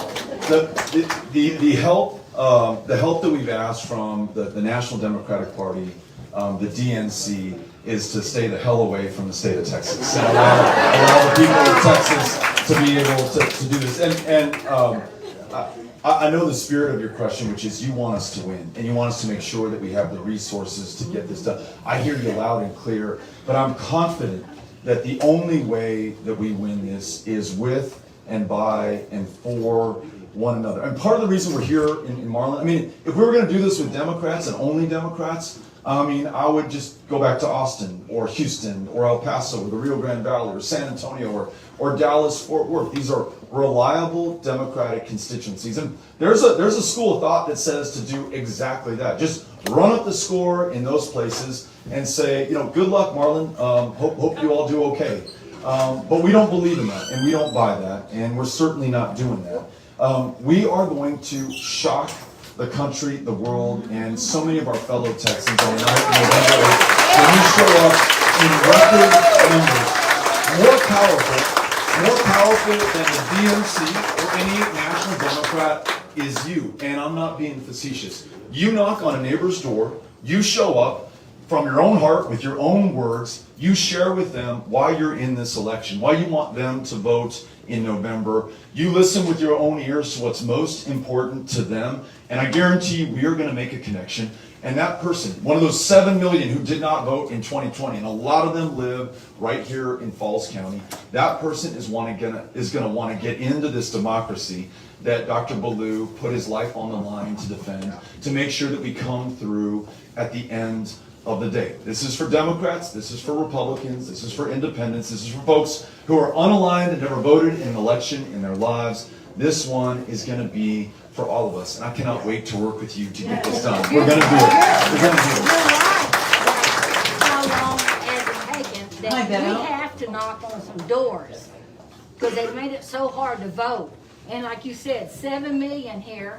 The help that we've asked from the National Democratic Party, the DNC, is to stay the hell away from the state of Texas and allow the people of Texas to be able to do this. And I know the spirit of your question, which is you want us to win, and you want us to make sure that we have the resources to get this done. I hear you loud and clear, but I'm confident that the only way that we win this is with and by and for one another. And part of the reason we're here in Marlin, I mean, if we were going to do this with Democrats and only Democrats, I mean, I would just go back to Austin or Houston or El Paso or the Rio Grande Valley or San Antonio or Dallas, Fort Worth. These are reliable Democratic constituencies. And there's a school of thought that says to do exactly that. Just run up the score in those places and say, good luck, Marlin. Hope you all do okay. But we don't believe in that, and we don't buy that, and we're certainly not doing that. We are going to shock the country, the world, and so many of our fellow Texans on the night of November 8th when we show up in record numbers, more powerful than the DNC or any national Democrat is you. And I'm not being facetious. You knock on a neighbor's door, you show up from your own heart with your own words, you share with them why you're in this election, why you want them to vote in November. You listen with your own ears to what's most important to them, and I guarantee you we are going to make a connection. And that person, one of those 7 million who did not vote in 2020, and a lot of them live right here in Falls County, that person is going to want to get into this democracy that Dr. Ballou put his life on the line to defend, to make sure that we come through at the end of the day. This is for Democrats, this is for Republicans, this is for independents, this is for folks who are unaligned and never voted in an election in their lives. This one is going to be for all of us, and I cannot wait to work with you to get this done. We're going to do it. We're going to do it. How long has it taken that we have to knock on some doors? Because they've made it so hard to vote. And like you said, 7 million here.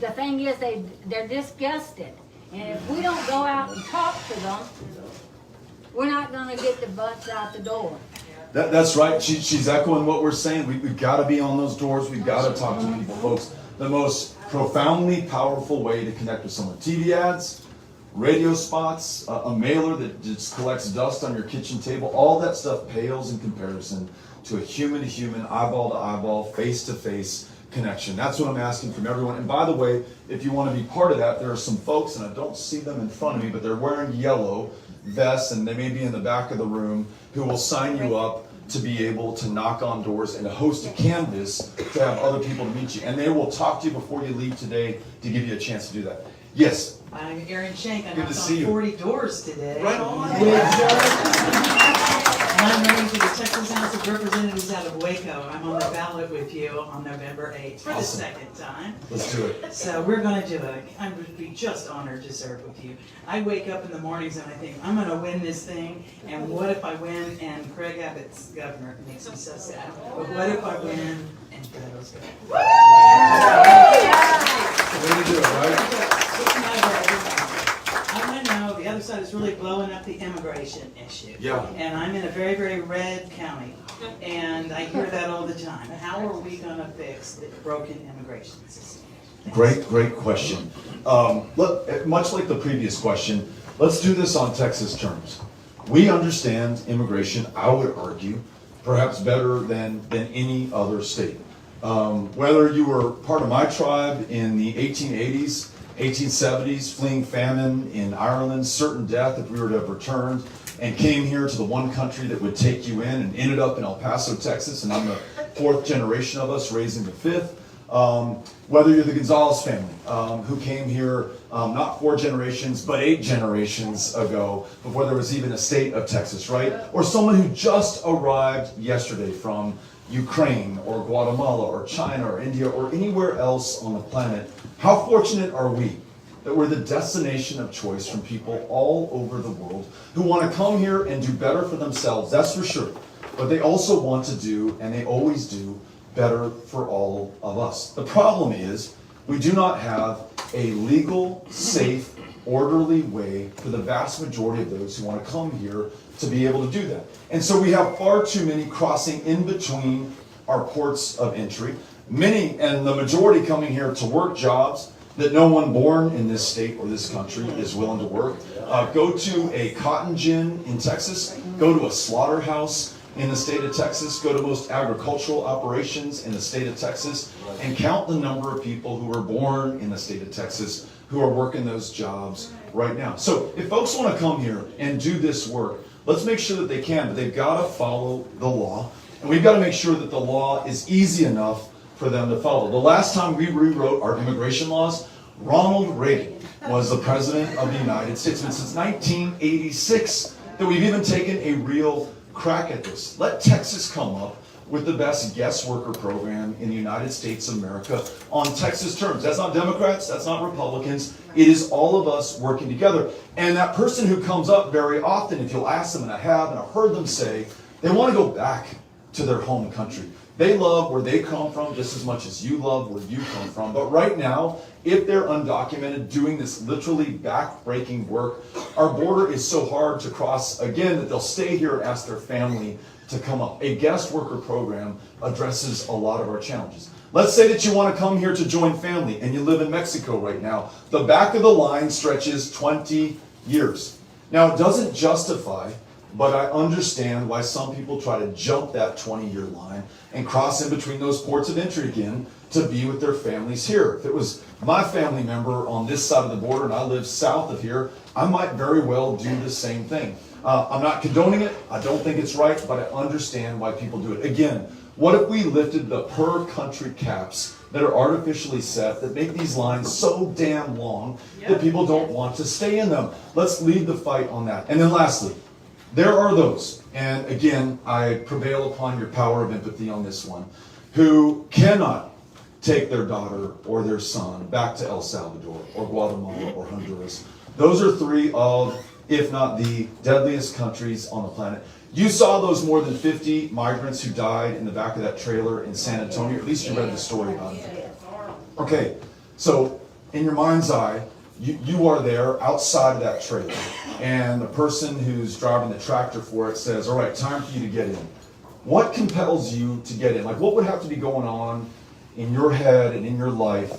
The thing is, they're disgusted. And if we don't go out and talk to them, we're not going to get the butts out the door. That's right. She's echoing what we're saying. We've got to be on those doors. We've got to talk to people, folks. The most profoundly powerful way to connect with someone. TV ads, radio spots, a mailer that just collects dust on your kitchen table, all that stuff pales in comparison to a human-to-human, eyeball-to-eyeball, face-to-face connection. That's what I'm asking from everyone. And by the way, if you want to be part of that, there are some folks, and I don't see them in front of me, but they're wearing yellow vests, and they may be in the back of the room, who will sign you up to be able to knock on doors and to host a canvas to have other people to meet you. And they will talk to you before you leave today to give you a chance to do that. Yes? I'm Erin Shank. I Good to knocked see on you. 40 doors today. Right on. And I'm running for the Texas House of Representatives out of Waco. I'm on the ballot with you on November 8th for the Awesome. second time. Let's do it. So we're going to do it. I would be just honored to serve with you. I wake up in the mornings and I think, I'm going to win this thing. And what if I win and Craig Abbott's governor? It makes me so sad. But what if I win and Beto's governor? Way to do it, right? I want to know, the other side is really blowing up the immigration issue. Yeah. And I'm in a very, very red county, and I hear that all the time. How are we going to fix the broken immigration system? Great question. Look, much like the previous question, let's do this on Texas terms. We understand immigration, I would argue, perhaps better than any other state. Whether you were part of my tribe in the 1880s, 1870s, fleeing famine in Ireland, certain death if we were to have returned, and came here to the one country that would take you in and ended up in El Paso, Texas, and I'm the fourth generation of us, raising the fifth. Whether you're the Gonzalez family, who came here not 4 generations, but 8 generations ago, before there was even a state of Texas, right? Or someone who just arrived yesterday from Ukraine or Guatemala or China or India or anywhere else on the planet. How fortunate are we that we're the destination of choice from people all over the world who want to come here and do better for themselves, that's for sure. But they also want to do, and they always do, better for all of us. The problem is we do not have a legal, safe, orderly way for the vast majority of those who want to come here to be able to do that. And so we have far too many crossing in between our ports of entry. Many, and the majority, coming here to work jobs that no one born in this state or this country is willing to work. Go to a cotton gin in Texas, go to a slaughterhouse in the state of Texas, go to most agricultural operations in the state of Texas, and count the number of people who were born in the state of Texas who are working those jobs right now. So if folks want to come here and do this work, let's make sure that they can, but they've got to follow the law. And we've got to make sure that the law is easy enough for them to follow. The last time we rewrote our immigration laws, Ronald Reagan was the President of the United States. And since 1986 that we've even taken a real crack at this. Let Texas come up with the best guest worker program in the United States of America on Texas terms. That's not Democrats, that's not Republicans. It is all of us working together. And that person who comes up very often, if you'll ask them, and I have, and I've heard them say, they want to go back to their home country. They love where they come from just as much as you love where you come from. But right now, if they're undocumented, doing this literally back-breaking work, our border is so hard to cross again that they'll stay here and ask their family to come up. A guest worker program addresses a lot of our challenges. Let's say that you want to come here to join family and you live in Mexico right now. The back of the line stretches 20 years. Now, it doesn't justify, but I understand why some people try to jump that 20-year line and cross in between those ports of entry again to be with their families here. If it was my family member on this side of the border and I live south of here, I might very well do the same thing. I'm not condoning it. I don't think it's right, but I understand why people do it. Again, what if we lifted the per country caps that are artificially set that make these lines so damn long that people don't want to stay in them? Let's lead the fight on that. And then lastly, there are those, and again, I prevail upon your power of empathy on this one, who cannot take their daughter or their son back to El Salvador or Guatemala or Honduras. Those are three of, if not the deadliest countries on the planet. You saw those more than 50 migrants who died in the back of that trailer in San Antonio. At least you read the story about it. Okay, so in your mind's eye, you are there outside of that trailer, and the person who's driving the tractor for it says, all right, time for you to get in. What compels you to get in? Like, what would have to be going on in your head and in your life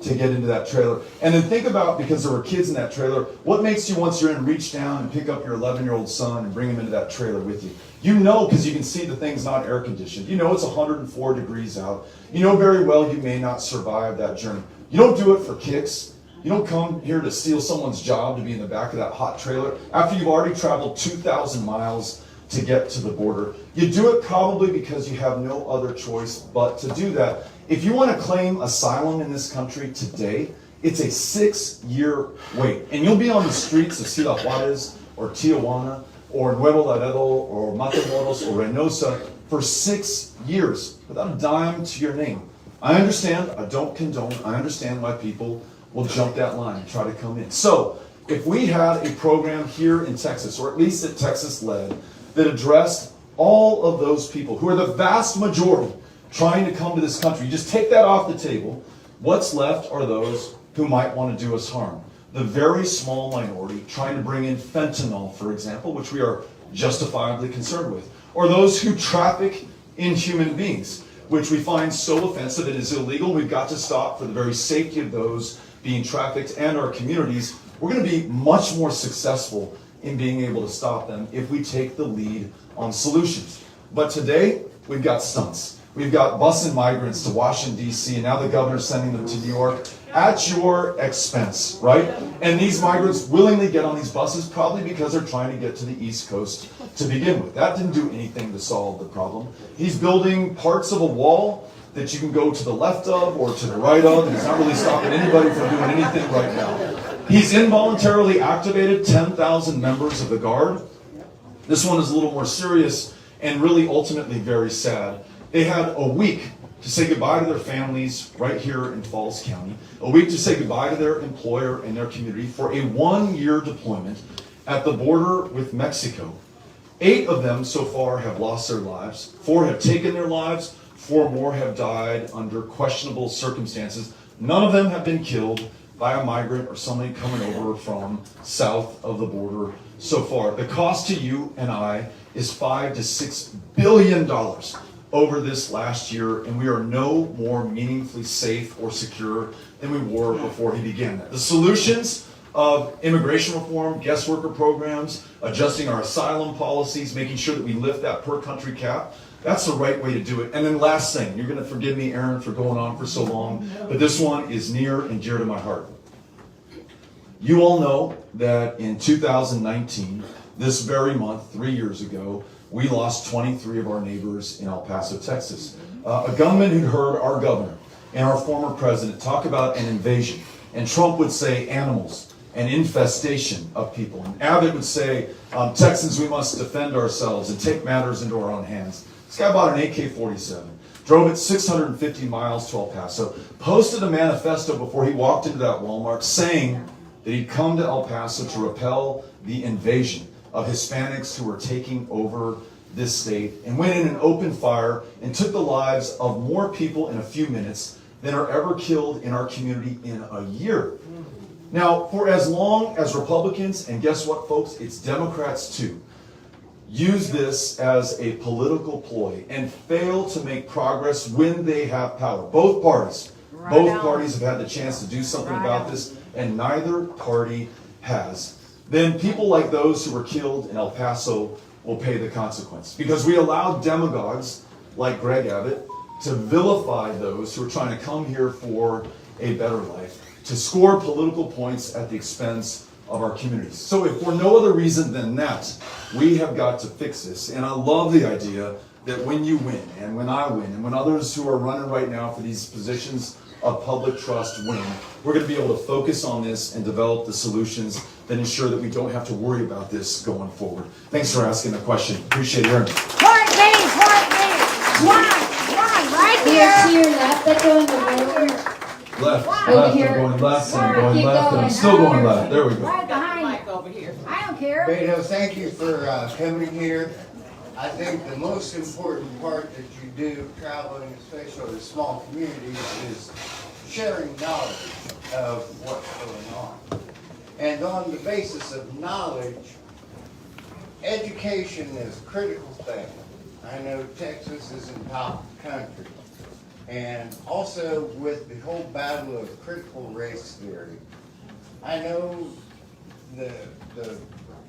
to get into that trailer? And then think about, because there were kids in that trailer, what makes you, once you're in, reach down and pick up your 11-year-old son and bring him into that trailer with you? You know, because you can see the thing's not air conditioned. You know it's 104 degrees out. You know very well you may not survive that journey. You don't do it for kicks. You don't come here to steal someone's job to be in the back of that hot trailer after you've already traveled 2,000 miles to get to the border. You do it probably because you have no other choice but to do that. If you want to claim asylum in this country today, it's a 6-year wait. And you'll be on the streets of Ciudad Juarez or Tijuana or Nuevo Laredo or Matamoros or Reynosa for 6 years without a dime to your name. I understand, I don't condone, I understand why people will jump that line and try to come in. So, if we had a program here in Texas, or at least that Texas led, that addressed all of those people who are the vast majority trying to come to this country, you just take that off the table, what's left are those who might want to do us harm. The very small minority trying to bring in fentanyl, for example, which we are justifiably concerned with, or those who traffic in human beings, which we find so offensive and is illegal. We've got to stop for the very safety of those being trafficked and our communities. We're going to be much more successful in being able to stop them if we take the lead on solutions. But today, we've got stunts. We've got busing migrants to Washington, D.C., and now the governor's sending them to New York at your expense, right? And these migrants willingly get on these buses probably because they're trying to get to the East Coast to begin with. That didn't do anything to solve the problem. He's building parts of a wall that you can go to the left of or to the right of, and it's not really stopping anybody from doing anything right now. He's involuntarily activated 10,000 members of the Guard. This one is a little more serious and really ultimately very sad. They had a week to say goodbye to their families right here in Falls County, a week to say goodbye to their employer and their community for a 1-year deployment at the border with Mexico. 8 of them so far have lost their lives. 4 have taken their lives. 4 more have died under questionable circumstances. None of them have been killed by a migrant or somebody coming over from south of the border so far. The cost to you and I is $5 to $6 billion over this last year, and we are no more meaningfully safe or secure than we were before he began that. The solutions of immigration reform, guest worker programs, adjusting our asylum policies, making sure that we lift that per country cap, that's the right way to do it. And then last thing, you're going to forgive me, Aaron, for going on for so long, but this one is near and dear to my heart. You all know that in 2019, this very month, 3 years ago, we lost 23 of our neighbors in El Paso, Texas. A gunman who'd heard our governor and our former president talk about an invasion. And Trump would say animals. an infestation of people. And Abbott would say, Texans, we must defend ourselves and take matters into our own hands. This guy bought an AK-47, drove it 650 miles to El Paso, posted a manifesto before he walked into that Walmart saying that he'd come to El Paso to repel the invasion of Hispanics who were taking over this state, and went in an open fire and took the lives of more people in a few minutes than are ever killed in our community in a year. Now, for as long as Republicans, and guess what, folks, it's Democrats too, use this as a political ploy and fail to make progress when they have power. Both parties have had the chance to do something about this, and neither party has. Then people like those who were killed in El Paso will pay the consequence. Because we allowed demagogues like Greg Abbott to vilify those who are trying to come here for a better life, to score political points at the expense of our communities. So if for no other reason than that, we have got to fix this. And I love the idea that when you win, and when I win, and when others who are running right now for these positions of public trust win, we're going to be able to focus on this and develop the solutions that ensure that we don't have to worry about this going forward. Thanks for asking the question. Appreciate hearing it. Point me. One, right We here. are to your left, let's go in the room. Left, Over left, here. I'm going left, and I'm Keep going left, and I'm going. still going left. There we go. Right behind you. I don't care. Beto, thank you for coming here. I think the most important part that you do traveling, especially with small communities, is sharing knowledge of what's going on. And on the basis of knowledge, education is a critical thing. I know Texas is in top country. And also with the whole battle of critical race theory, I know the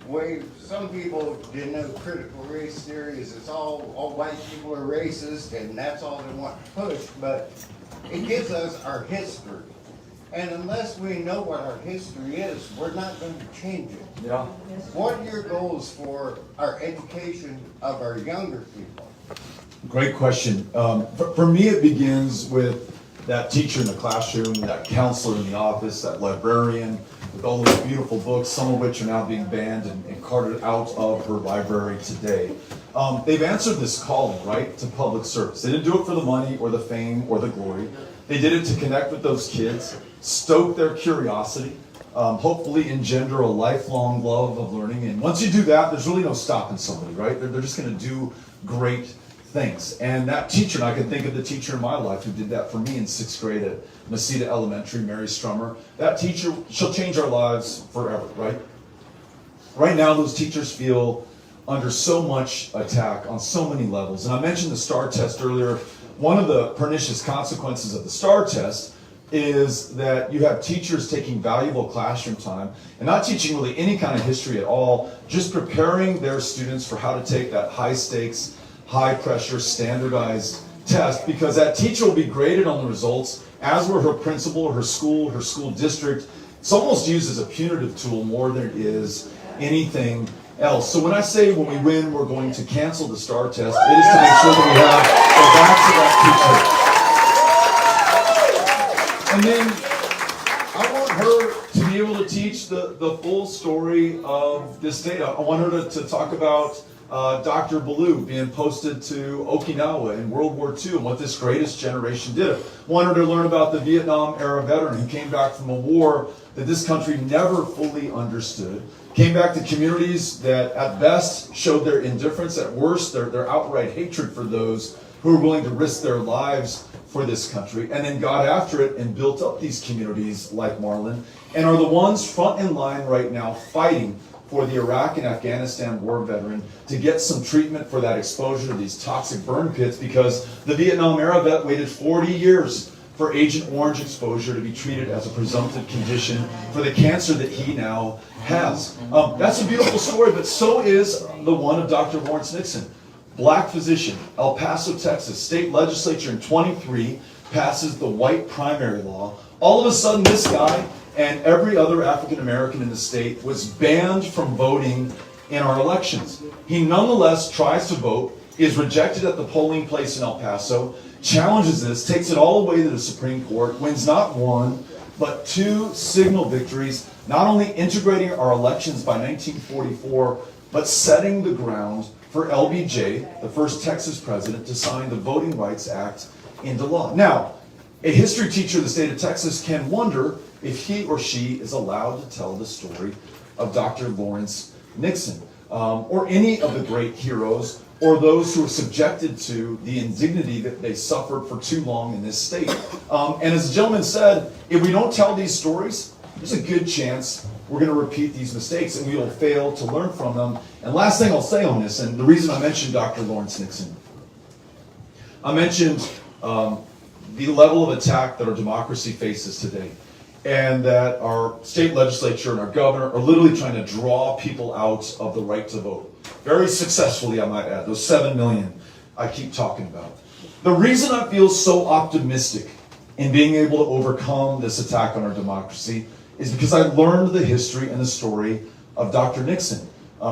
way some people didn't know critical race theory is it's all white people are racist and that's all they want to push, but it gives us our history. And unless we know what our history is, we're not going to change it. Yeah. What are your goals for our education of our younger people? Great question. For me, it begins with that teacher in the classroom, that counselor in the office, that librarian with all those beautiful books, some of which are now being banned and carted out of her library today. They've answered this calling, right, to public service. They didn't do it for the money or the fame or the glory. They did it to connect with those kids, stoke their curiosity, hopefully engender a lifelong love of learning. And once you do that, there's really no stopping somebody, right? They're just going to do great things. And that teacher, and I can think of the teacher in my life who did that for me in 6th grade at Mesita Elementary, Mary Strummer. That teacher, she'll change our lives forever, right? Right now, those teachers feel under so much attack on so many levels. And I mentioned the STAR test earlier. One of the pernicious consequences of the STAR test is that you have teachers taking valuable classroom time and not teaching really any kind of history at all, just preparing their students for how to take that high stakes, high pressure, standardized test, because that teacher will be graded on the results, as were her principal or her school district. It's almost used as a punitive tool more than it is anything else. So when I say when we win, we're going to cancel the STAR test, it is to make sure that we have the backs of that teacher. And then I want her to be able to teach the full story of this data. I want her to talk about Dr. Ballou being posted to Okinawa in World War II and what this greatest generation did. I want her to learn about the Vietnam era veteran who came back from a war that this country never fully understood. Came back to communities that at best showed their indifference, at worst their outright hatred for those who were willing to risk their lives for this country, and then got after it and built up these communities like Marlin, and are the ones front in line right now fighting for the Iraq and Afghanistan war veteran to get some treatment for that exposure to these toxic burn pits, because the Vietnam era vet waited 40 years for Agent Orange exposure to be treated as a presumptive condition for the cancer that he now has. That's a beautiful story, but so is the one of Dr. Lawrence Nixon. Black physician, El Paso, Texas, state legislature in 23 passes the white primary law. All of a sudden, this guy and every other African American in the state was banned from voting in our elections. He nonetheless tries to vote, is rejected at the polling place in El Paso, challenges this, takes it all the way to the Supreme Court, wins not one, but 2 signal victories, not only integrating our elections by 1944, but setting the ground for LBJ, the first Texas president, to sign the Voting Rights Act into law. Now, a history teacher of the state of Texas can wonder if he or she is allowed to tell the story of Dr. Lawrence Nixon, or any of the great heroes, or those who were subjected to the indignity that they suffered for too long in this state. And as the gentleman said, if we don't tell these stories, there's a good chance we're going to repeat these mistakes and we will fail to learn from them. And last thing I'll say on this, and the reason I mentioned Dr. Lawrence Nixon, I mentioned the level of attack that our democracy faces today, and that our state legislature and our governor are literally trying to draw people out of the right to vote. Very successfully, I might add, those 7 million I keep talking about. The reason I feel so optimistic in being able to overcome this attack on our democracy is because I learned the history and the story of Dr. Nixon.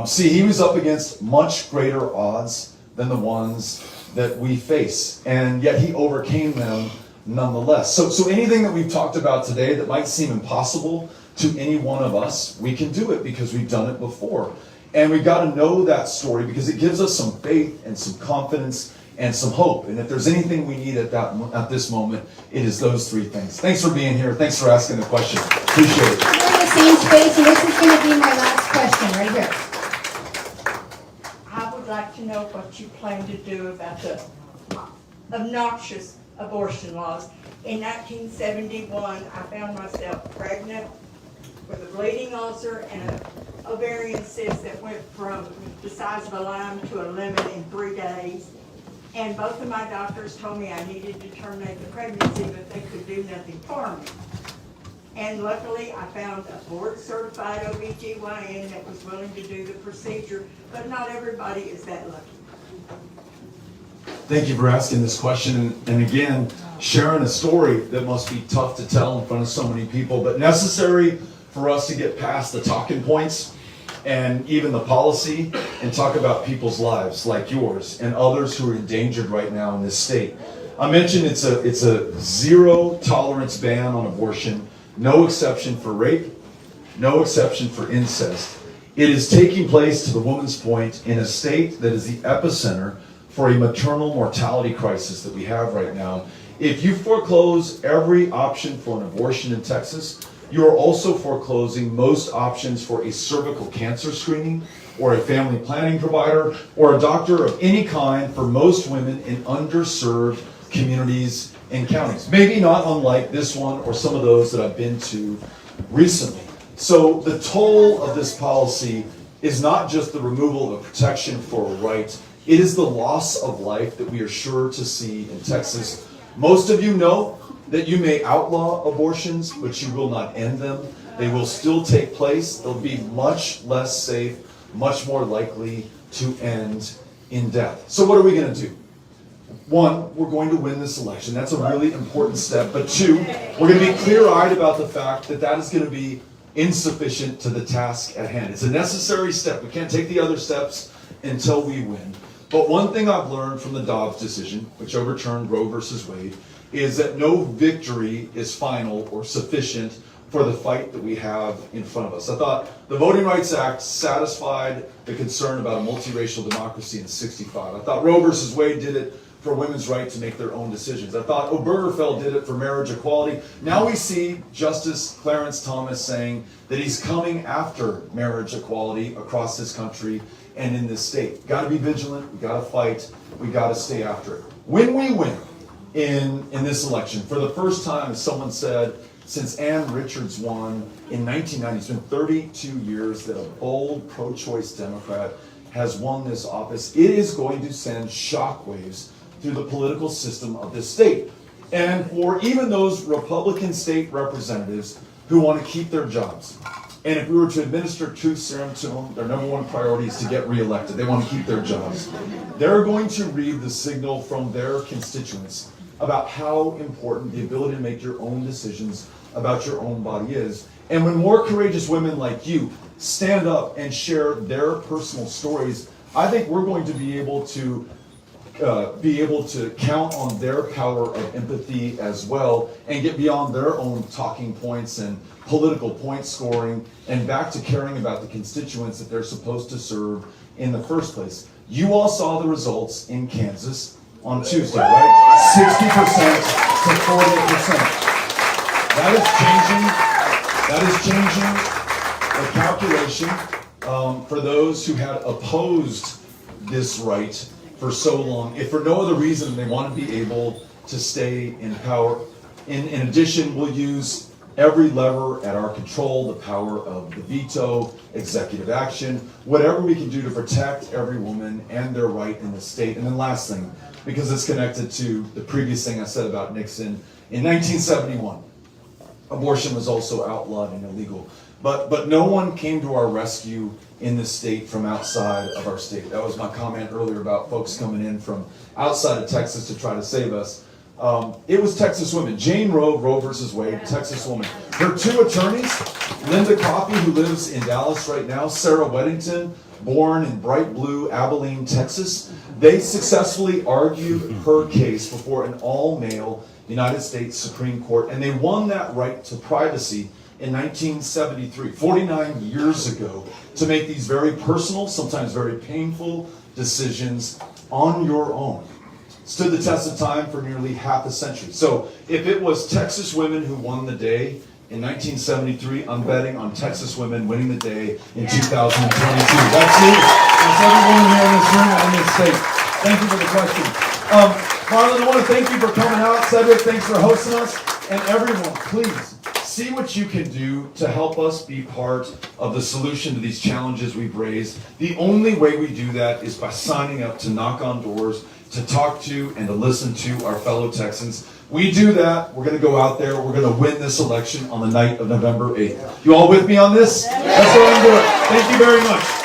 See, he was up against much greater odds than the ones that we face, and yet he overcame them nonetheless. So anything that we've talked about today that might seem impossible to any one of us, we can do it because we've done it before. And we've got to know that story because it gives us some faith and some confidence and some hope. And if there's anything we need at this moment, it is those 3 things. Thanks for being here. Thanks for asking the question. Appreciate it. We're in the same space, and this is going to be my last question right here. I would like to know what you plan to do about the obnoxious abortion laws. In 1971, I found myself pregnant with a bleeding ulcer and an ovarian cyst that went from the size of a lime to a lemon in 3 days. And both of my doctors told me I needed to terminate the pregnancy, but they could do nothing for me. And luckily, I found a board-certified OBGYN that was willing to do the procedure, but not everybody is that lucky. Thank you for asking this question, and again, sharing a story that must be tough to tell in front of so many people, but necessary for us to get past the talking points and even the policy and talk about people's lives like yours and others who are endangered right now in this state. I mentioned it's a zero tolerance ban on abortion, no exception for rape, no exception for incest. It is taking place, to the woman's point, in a state that is the epicenter for a maternal mortality crisis that we have right now. If you foreclose every option for an abortion in Texas, you are also foreclosing most options for a cervical cancer screening, or a family planning provider, or a doctor of any kind for most women in underserved communities and counties. Maybe not unlike this one or some of those that I've been to recently. So the toll of this policy is not just the removal of a protection for a right, it is the loss of life that we are sure to see in Texas. Most of you know that you may outlaw abortions, but you will not end them. They will still take place. They'll be much less safe, much more likely to end in death. So what are we going to do? 1, we're going to win this election. That's a really important step. But 2, we're going to be clear-eyed about the fact that that is going to be insufficient to the task at hand. It's a necessary step. We can't take the other steps until we win. But one thing I've learned from the Dobbs decision, which overturned Roe versus Wade, is that no victory is final or sufficient for the fight that we have in front of us. I thought the Voting Rights Act satisfied the concern about a multiracial democracy in '65. I thought Roe versus Wade did it for women's right to make their own decisions. I thought Obergefell did it for marriage equality. Now we see Justice Clarence Thomas saying that he's coming after marriage equality across this country and in this state. Got to be vigilant, we got to fight, we got to stay after it. When we win in this election, for the first time, as someone said, since Ann Richards won in 1990, it's been 32 years that a bold pro-choice Democrat has won this office. It is going to send shockwaves through the political system of this state. And for even those Republican state representatives who want to keep their jobs, and if we were to administer truth serum to them, their number 1 priority is to get reelected. They want to keep their jobs. They're going to read the signal from their constituents about how important the ability to make your own decisions about your own body is. And when more courageous women like you stand up and share their personal stories, I think we're going to be able to be able to count on their power of empathy as well and get beyond their own talking points and political point scoring and back to caring about the constituents that they're supposed to serve in the first place. You all saw the results in Kansas on Tuesday, right? 60% to 40%. That is changing the calculation for those who had opposed this right for so long, if for no other reason they want to be able to stay in power. In addition, we'll use every lever at our control, the power of the veto, executive action, whatever we can do to protect every woman and their right in the state. And then last thing, because it's connected to the previous thing I said about Nixon, in 1971, abortion was also outlawed and illegal. But no one came to our rescue in the state from outside of our state. That was my comment earlier about folks coming in from outside of Texas to try to save us. It was Texas women. Jane Roe, Roe versus Wade, Texas woman. Her two attorneys, Linda Coffey, who lives in Dallas right now, Sarah Weddington, born in bright blue Abilene, Texas, they successfully argued her case before an all-male United States Supreme Court, and they won that right to privacy in 1973, 49 years ago, to make these very personal, sometimes very painful decisions on your own. Stood the test of time for nearly half a century. So if it was Texas women who won the day in 1973, I'm betting on Texas women winning the day in 2022. That's you. That's every woman here in this room and in this state. Thank you for the question. Marlin, I want to thank you for coming out. Cedric, thanks for hosting us. And everyone, please, see what you can do to help us be part of the solution to these challenges we've raised. The only way we do that is by signing up to knock on doors, to talk to and to listen to our fellow Texans. We do that, we're going to go out there, we're going to win this election on the night of November 8th. You all with me on this? That's what I'm doing. Thank you very much.